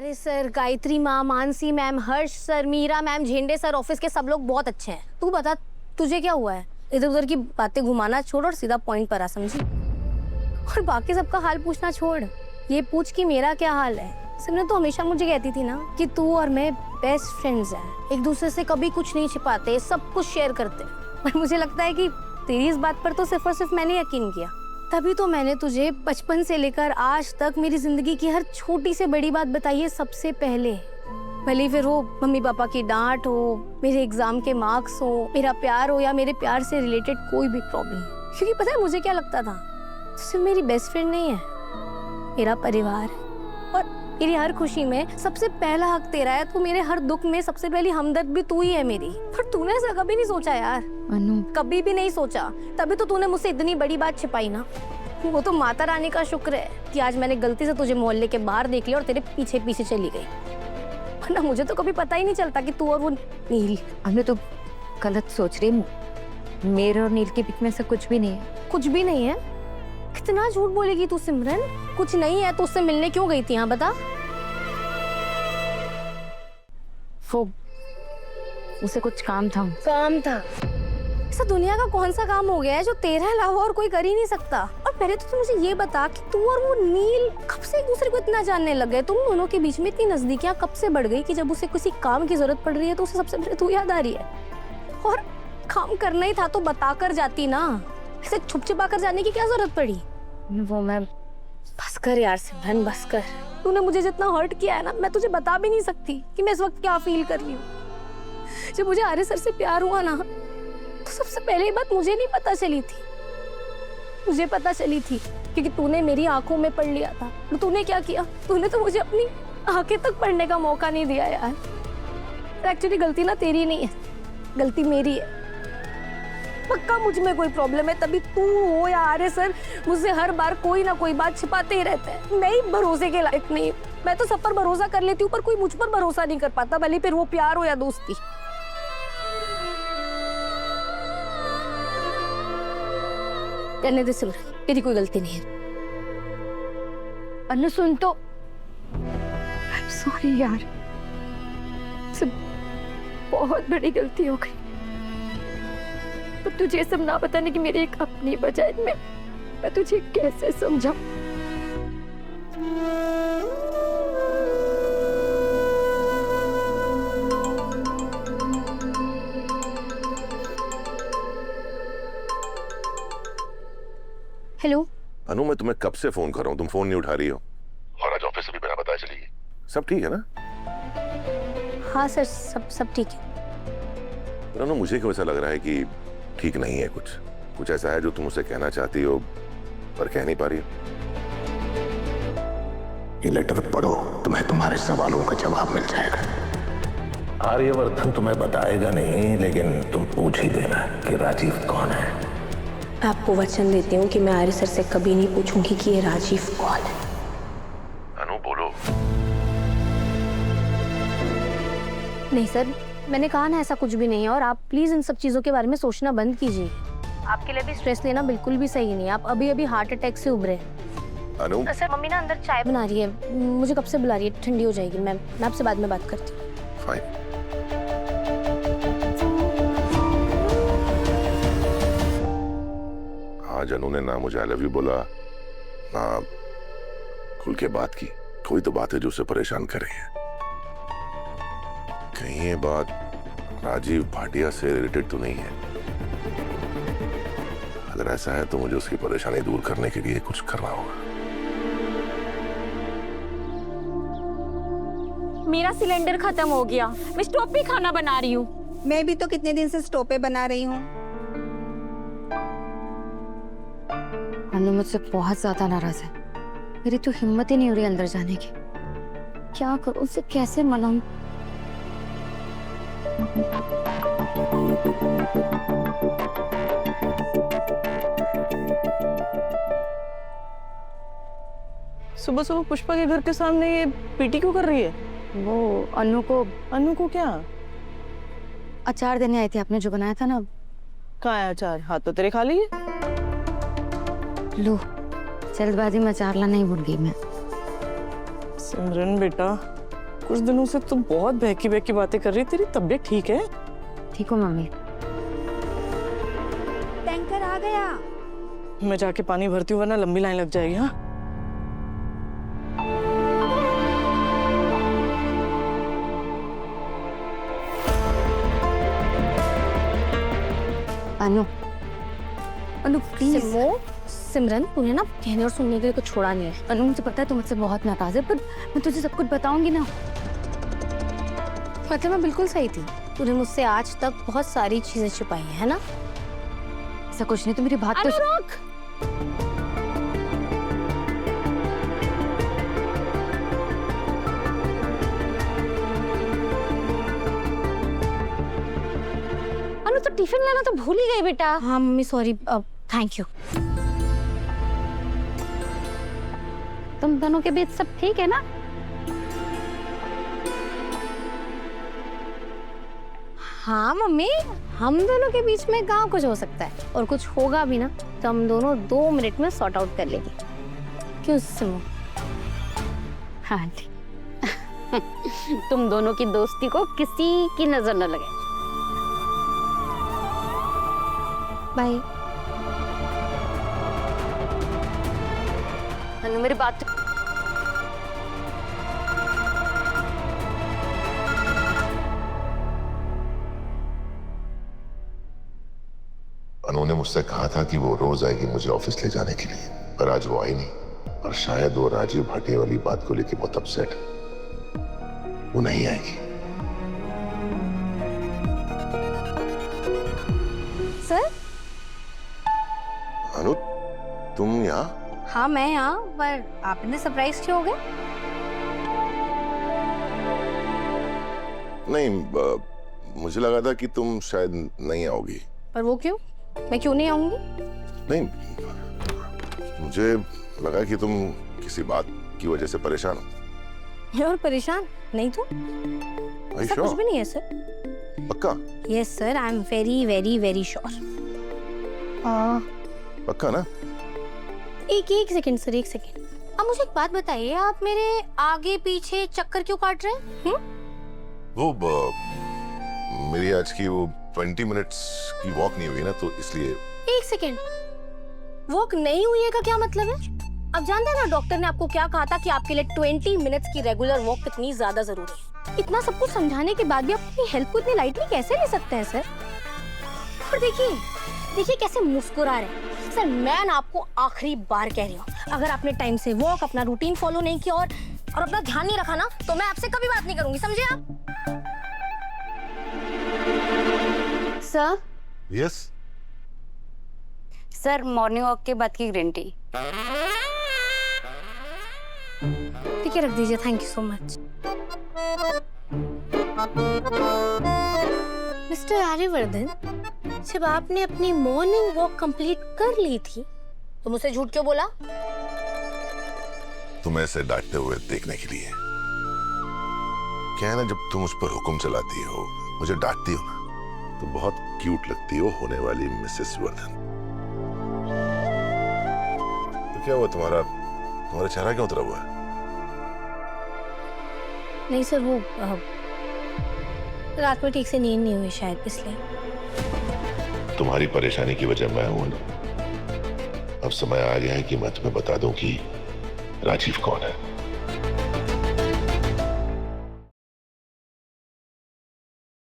अरे सर, गायत्री माँ, मानसी मैम, हर्ष sir, Meera ma'am, झेंडे सर, ऑफिस के सब लोग बहुत अच्छे हैं। तू बता, तुझे क्या हुआ है? इधर उधर की बातें घुमाना छोड़ और सीधा पॉइंट पर आ, समझी? और बाकी सबका हाल पूछना छोड़, ये पूछ कि मेरा क्या हाल है। सिमरन तो हमेशा मुझे कहती थी ना कि तू और मैं बेस्ट फ्रेंड्स हैं, एक दूसरे से कभी कुछ नहीं छिपाते, सब कुछ शेयर करते। पर मुझे लगता है कि तेरी इस बात पर तो सिर्फ और सिर्फ मैंने यकीन किया। तभी तो मैंने तुझे बचपन से लेकर आज तक मेरी जिंदगी की हर छोटी से बड़ी बात बताई है सबसे पहले। भले फिर वो मम्मी पापा की डांट हो, मेरे एग्जाम के मार्क्स हो, मेरा प्यार हो या मेरे प्यार से रिलेटेड कोई भी प्रॉब्लम। क्योंकि पता है मुझे क्या लगता था, तू सिर्फ मेरी बेस्ट फ्रेंड नहीं है, मेरा परिवार है। और मेरी हर खुशी में सबसे पहला हक तेरा है। तू मेरे हर दुख में सबसे पहली हमदर्द भी तू ही है मेरी। पर तूने ऐसा कभी नहीं सोचा यार। अनु, कभी भी नहीं सोचा। तभी तो तूने मुझसे इतनी बड़ी बात छिपाई ना। वो तो माता रानी का शुक्र है कि आज मैंने गलती से तुझे मोहल्ले के बाहर देख लिया और तेरे पीछे पीछे चली गई, वरना मुझे तो कभी पता ही नहीं चलता कि तू और वो नील। अनु तो गलत सोच रही। मेरे और नील के बीच में ऐसा कुछ भी नहीं है। कुछ भी नहीं है? कितना झूठ बोलेगी तू सिमरन। कुछ नहीं है तो उससे मिलने क्यों गई थी? हाँ बता। वो उसे कुछ काम था। काम था? ऐसा दुनिया का कौन सा काम हो गया है जो तेरे अलावा और कोई कर ही नहीं सकता? और पहले तो तू मुझे ये बता कि तू और वो नील कब से एक दूसरे को इतना जानने लग गए? तुम दोनों के बीच में इतनी नजदीकियां कब से बढ़ गई कि जब उसे किसी काम की जरूरत पड़ रही है तो उसे सबसे पहले तू याद आ रही है? और काम करना ही था तो बता कर जाती ना, ऐसे छुप छिपा कर जाने की क्या जरूरत पड़ी? वो मैं बस कर यार सिमरन, बस कर। तूने मुझे जितना हर्ट किया है ना, मैं तुझे बता भी नहीं सकती कि मैं इस वक्त क्या फील कर रही हूँ। जब मुझे आर्य सर से प्यार हुआ ना, तो सबसे पहले ये बात मुझे नहीं पता चली थी। मुझे पता चली थी क्योंकि तूने मेरी आंखों में पढ़ लिया था। तो तूने क्या किया? तूने तो मुझे अपनी आंखें तक पढ़ने का मौका नहीं दिया यार। एक्चुअली गलती ना तेरी नहीं है, गलती मेरी है। पक्का मुझ में कोई प्रॉब्लम है, तभी तू हो या आर्य सर मुझसे हर बार कोई ना कोई बात छिपाते ही रहते हैं। मैं ही भरोसे के लायक नहीं। मैं तो सब पर भरोसा कर लेती हूँ पर कोई मुझ पर भरोसा नहीं कर पाता, भले फिर वो प्यार हो या दोस्ती। रहने दे सिमरन, तेरी कोई गलती नहीं है। अनु सुन तो, सॉरी यार, बहुत बड़ी गलती हो गई। तो तुझे सब ना बताने की मेरी एक अपनी बजाय मैं तुझे कैसे समझाऊं? हेलो अनु, मैं तुम्हें कब से फोन कर रहा हूँ, तुम फोन नहीं उठा रही हो। और आज ऑफिस से भी बिना बताए चली गई। सब ठीक है ना? हाँ सर, सब ठीक है। अनु, मुझे क्यों ऐसा लग रहा है कि ठीक नहीं है। कुछ ऐसा है जो तुम उसे कहना चाहती हो पर कह नहीं पा रही हो। ये लेटर पढ़ो, तुम्हें तुम्हारे सवालों का जवाब मिल जाएगा। आर्यवर्धन तुम्हें बताएगा नहीं, लेकिन तुम पूछ ही देना कि राजीव कौन है। मैं आपको वचन देती हूँ कि मैं आर्य सर से कभी नहीं पूछूंगी कि ये राजीव कौन है। अनु बोलो। नहीं सर, मैंने कहा ना ऐसा कुछ भी नहीं है। और आप प्लीज इन सब चीजों के बारे में सोचना बंद कीजिए। आपके लिए भी स्ट्रेस लेना बिल्कुल भी सही नहीं है। आप अभी अभी हार्ट अटैक से उभरे। अनु सर, मम्मी ना अंदर चाय बना रही है, मुझे कब से बुला रही है, ठंडी हो जाएगी। मैं आपसे बाद में बात करती हूँ। फाइन। आज अनु ने ना मुझे आई लव यू बोला, ना खुल के बात की। कोई तो बात है जो उसे परेशान कर रही है। कहीं ये बात राजीव भाटिया से रिलेटेड तो नहीं है? अगर ऐसा है तो मुझे उसकी परेशानी दूर करने के लिए कुछ करना होगा। मेरा सिलेंडर खत्म हो गया, मैं स्टोव पे खाना बना रही हूँ। मैं भी तो कितने दिन से स्टोव पे बना रही हूँ। अनु मुझसे बहुत ज्यादा नाराज है। मेरी तो हिम्मत ही नहीं हो रही अंदर जाने की। क्या करूं, उसे कैसे मनाऊं? सुबह सुबह पुष्पा के घर के सामने ये पीटी क्यों कर रही है? वो अनु को क्या? अचार देने आई थी, आपने जो बनाया था ना। कहाँ है अचार? हाथ तो तेरे खाली है। लो, जल्दबाजी में अचार लाना ही भूल गई मैं। सिमरन बेटा, कुछ दिनों से तुम बहुत बहकी बहकी बातें कर रही, तेरी तबीयत ठीक है? ठीक हो मम्मी? टैंकर आ गया। मैं जाके पानी भरती हूँ वरना लंबी लाइन लग जाएगी। हाँ अनु, अनु प्लीज। सिमरन तूने ना कहने और सुनने के लिए कुछ छोड़ा नहीं है। अनु मुझे पता है तू मुझसे बहुत नाराज है, पर मैं तुझे सब कुछ बताऊंगी ना। मतलब मैं बिल्कुल सही थी, तूने मुझसे आज तक बहुत सारी चीजें छुपाई है ना? ऐसा कुछ नहीं, तो मेरी बात तो रुक। अनु तो टिफिन लेना तो भूल ही गई बेटा। हाँ मम्मी सॉरी, थैंक यू। तुम दोनों के बीच सब ठीक है ना? हाँ मम्मी, हम दोनों के बीच में कहाँ कुछ हो सकता है, और कुछ होगा भी ना तो हम दोनों 2 मिनट में सॉर्ट आउट कर लेंगे। क्यों सिमो? हाँ ठीक। तुम दोनों की दोस्ती को किसी की नजर न लगे। बाय। अनु मेरी बात अनु ने मुझसे कहा था कि वो रोज आएगी मुझे ऑफिस ले जाने के लिए, पर आज वो आई नहीं। और शायद वो राजीव भाटिया वाली बात को लेकर बहुत अपसेट है, वो नहीं आएगी। सर? अनु तुम यहाँ? हाँ मैं यहाँ, पर आपने सरप्राइज क्यों हो गए? नहीं, मुझे लगा था कि तुम शायद नहीं आओगी। पर वो क्यों? मैं क्यों नहीं आऊंगी? नहीं, मुझे लगा कि तुम किसी बात की वजह से परेशान हो। और परेशान नहीं तो? ऐसा कुछ भी नहीं है सर। पक्का? Yes sir, I am very very very sure. पक्का ना? एक सेकंड सर, एक सेकंड। अब मुझे एक बात बताइए, आप मेरे आगे पीछे चक्कर क्यों काट रहे हैं? वो मेरी आज की वो 20 मिनट्स की वॉक नहीं हुई ना, तो इसलिए। एक सेकंड, वॉक नहीं हुई है का क्या मतलब है? अब जानते हैं ना डॉक्टर ने आपको क्या कहा था कि आपके लिए 20 मिनट्स की रेगुलर वॉक कितनी ज्यादा जरूरी है। इतना सब कुछ समझाने के बाद भी आप अपनी हेल्थ को इतनी लाइटली कैसे ले सकते हैं सर? और देखिए कैसे मुस्कुरा रहे हैं। सर मैं ना आपको आखिरी बार कह रही हूँ, अगर आपने टाइम से वॉक, अपना रूटीन फॉलो नहीं किया और अपना ध्यान नहीं रखा ना, तो मैं आपसे कभी बात नहीं करूंगी, समझे आप? Sir? Yes. Sir morning walk के बाद की ग्रीन टी। ठीक है रख दीजिए, thank you so much. Mister Aryavardhan, जब आपने अपनी मॉर्निंग वॉक कंप्लीट कर ली थी तो मुझसे झूठ क्यों बोला? तुम्हें ऐसे डांटते हुए देखने के लिए। क्या है ना, जब तुम उस पर हुक्म चलाती हो, मुझे डांटती हो ना, तो बहुत क्यूट लगती हो होने वाली मिसेस वर्धन। तो क्या हुआ, तुम्हारा चेहरा क्यों उतरा हुआ है? नहीं सर, वो रात में ठीक से नींद नहीं हुई शायद, इसलिए। तुम्हारी परेशानी की वजह मैं हूं ना। अब समय आ गया है कि मैं तुम्हें बता दूं कि राजीव कौन है।